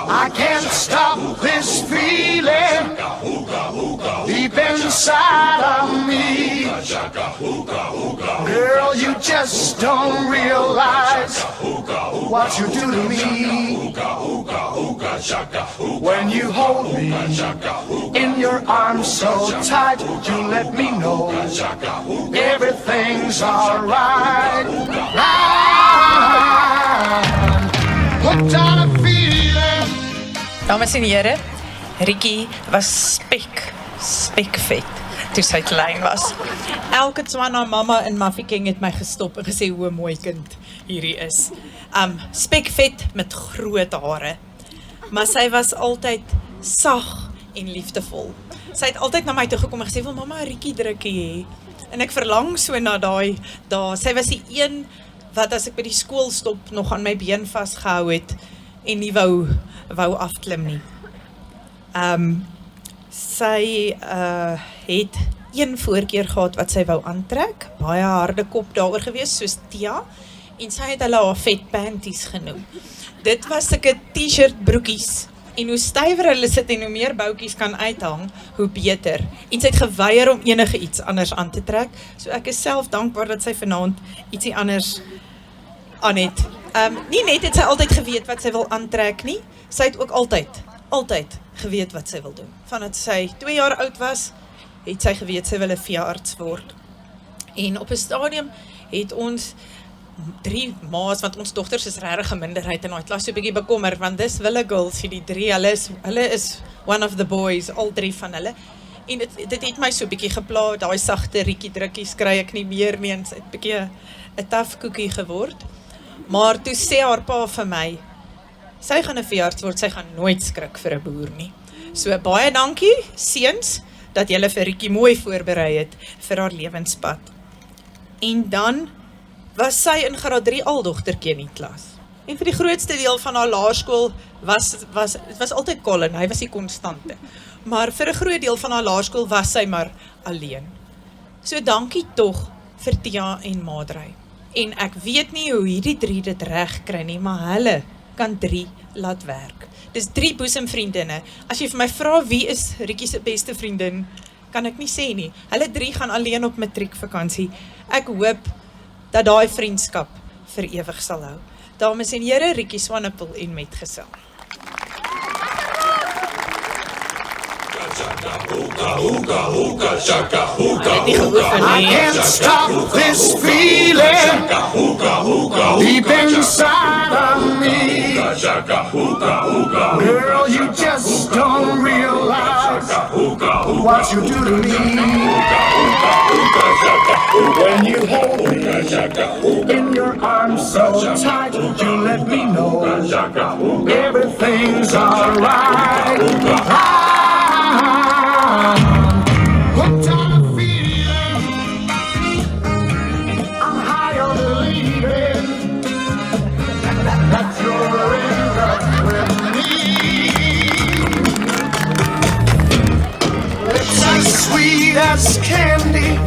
I can't stop this feeling deep inside of me. Girl, you just don't realize what you do to me. When you hold me in your arms so tight, you let me know everything's alright. Hooked on a feeling. Dames en here, Ricky was spekvet toe sy klein was. Elke Tswana mamma en Mafeking het my gestop en gesê hoe mooi kind hierdie is. Spekvet met groot hare. Maar sy was altyd sag en liefdevol. Sy het altyd na my toe gekom en gesê, wil mamma 'n Ricky drukkie hê? En ek verlang so na daai dae. Sy was die een wat as ek by die skool stop nog aan my been vasgehou het en nie wou afklim nie. Sy het een voorkeer gehad wat sy wou aantrek, baie harde kop daaroor gewees, soos Tia, en sy het hulle haar vet panties genoem. Dit was sulke t-shirt broekies, en hoe stywer hulle sit en hoe meer boutjies kan uithang, hoe beter. En sy het geweier om enige iets anders aan te trek, so ek is self dankbaar dat sy vanaand ietsie anders aan het. Nie net het sy altyd geweet wat sy wil aantrek nie, sy het ook altyd geweet wat sy wil doen. Vandat sy 2 jaar oud was, het sy geweet sy wil 'n veearts word. En op 'n stadium het ons 3 ma's, want ons dogters is regtig 'n minderheid in daai klas, so 'n bietjie bekommer, want dis wille girls, die 3, hulle is one of the boys, al 3 van hulle. En dit het my so 'n bietjie gepla, daai sagte Ricky drukkies kry ek nie meer nie, en sy het bietjie 'n taaf koekie geword. Maar toe sê haar pa vir my, sy gaan 'n veearts word, sy gaan nooit skrik vir 'n boer nie. So baie dankie, seuns, dat julle vir Ricky mooi voorberei het vir haar lewenspad. En dan was sy in graad 3 aldogtertjie in die klas. En vir die grootste deel van haar laerskool het was altyd Colin, hy was die konstante. Maar vir 'n groot deel van haar laerskool was sy maar alleen. So dankie tog vir Tia en Madrey. En ek weet nie hoe hierdie 3 dit reg kry nie, maar hulle kan 3 laat werk. Dis 3 boesemvriendinne. As jy vir my vra wie is Ricky se beste vriendin, kan ek nie sê nie. Hulle 3 gaan alleen op matriekvakansie. Ek hoop dat daai vriendskap vir ewig sal hou. Dames en here, Ricky Swanepoel en Metgesel. I can't stop this feeling deep inside of me. Girl, you just don't realize what you do to me. When you hold me in your arms so tight, you let me know everything's alright. Hooked on a feeling, I'm high on believing that you're in love with me. Lips as sweet as candy,